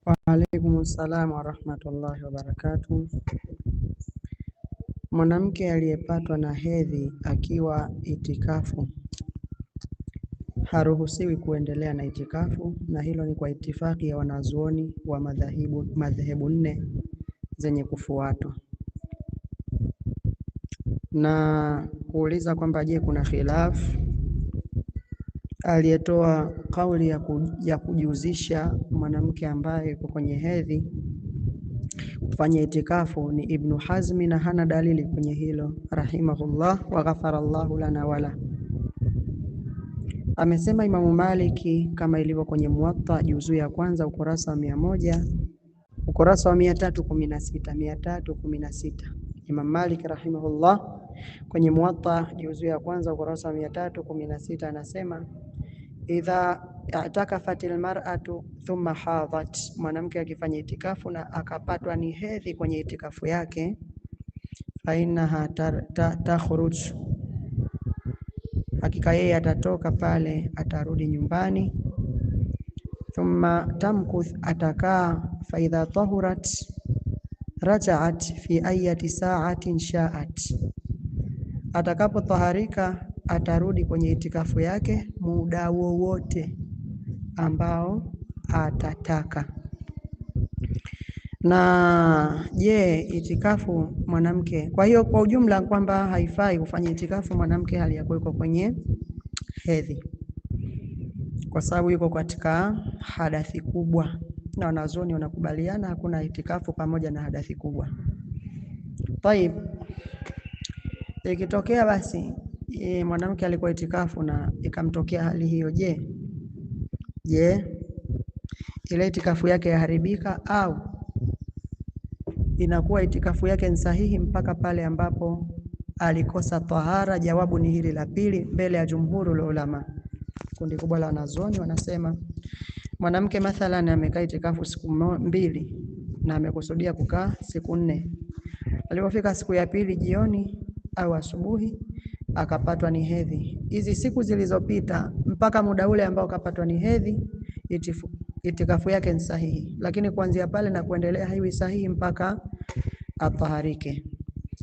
Wa alaikum salam wa rahmatullahi wa barakatuh. Mwanamke aliyepatwa na hedhi akiwa itikafu haruhusiwi kuendelea na itikafu, na hilo ni kwa itifaki ya wanazuoni wa madhehebu nne zenye kufuatwa. Na kuuliza kwamba je, kuna khilaf? Aliyetoa kauli ya kujihusisha mwanamke ambaye yuko kwenye hedhi kufanya itikafu ni Ibn Hazmi, na hana dalili kwenye hilo rahimahullah wa ghafarallahu lana wala. Amesema Imamu Maliki kama ilivyo kwenye Muwatta juzuu ya kwanza ukurasa wa 100 ukurasa wa 316. Imam Malik rahimahullah kwenye Muwatta juzuu ya kwanza ukurasa wa 316 anasema idha i'takafatil mar'atu thumma hadat, mwanamke akifanya itikafu na akapatwa ni hedhi kwenye itikafu yake, fa innaha takhruj, hakika yeye atatoka pale, atarudi nyumbani. Thumma tamkuth, atakaa. Fa idha tahurat raja'at fi ayati sa'atin sha'at, atakapotaharika atarudi kwenye itikafu yake muda wowote ambao atataka. Na je, itikafu mwanamke, kwa hiyo kwa ujumla kwamba haifai kufanya itikafu mwanamke hali ya kuwa kwenye hedhi, kwa sababu yuko katika hadathi kubwa, na wanazuoni wanakubaliana hakuna itikafu pamoja na hadathi kubwa. Taib, ikitokea basi mwanamke alikuwa itikafu na ikamtokea hali hiyo, je ile itikafu yake yaharibika au inakuwa itikafu yake ni sahihi mpaka pale ambapo alikosa tahara? Jawabu ni hili la pili mbele ya jumhurul ulama. Kundi kubwa la wanazuoni wanasema mwanamke mathalan amekaa itikafu siku 2 na amekusudia kukaa siku 4. Alipofika siku ya pili jioni au asubuhi akapatwa ni hedhi, hizi siku zilizopita mpaka muda ule ambao kapatwa ni hedhi, itikafu yake ni sahihi, lakini kuanzia pale na kuendelea haiwi sahihi mpaka ataharike.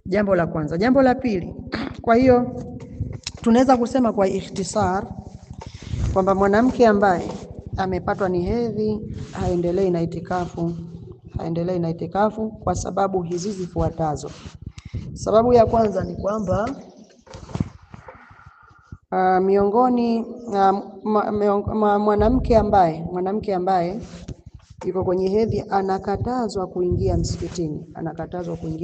Jambo la kwanza. Jambo la pili, kwa hiyo tunaweza kusema kwa ikhtisar kwamba mwanamke ambaye amepatwa ni hedhi haendelee na itikafu kwa sababu hizi zifuatazo. Sababu ya kwanza ni kwamba miongoni mwanamke ambaye yuko kwenye hedhi anakatazwa kuingia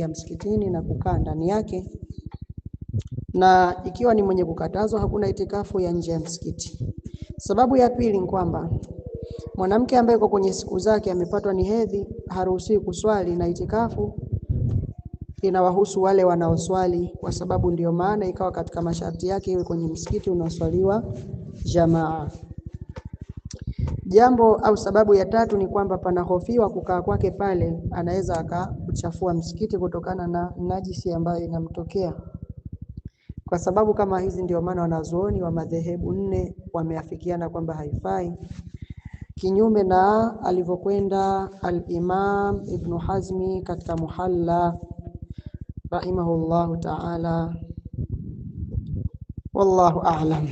msikitini na kukaa ndani yake, na ikiwa ni mwenye kukatazwa hakuna itikafu ya nje ya msikiti. Sababu ya pili ni kwamba mwanamke ambaye yuko kwenye siku zake amepatwa ni hedhi haruhusiwi kuswali, na itikafu inawahusu wale wanaoswali, kwa sababu ndio maana ikawa katika masharti yake iwe kwenye msikiti unaoswaliwa jamaa. Jambo au sababu ya tatu ni kwamba panahofiwa kukaa kwake pale anaweza akachafua msikiti kutokana na najisi ambayo inamtokea. Kwa sababu kama hizi ndio maana wanazuoni wa madhehebu 4 wameafikiana kwamba haifai, kinyume na alivyokwenda al-Imam Ibn Hazmi katika Muhalla rahimahullahu ta'ala. Wallahu a'lam.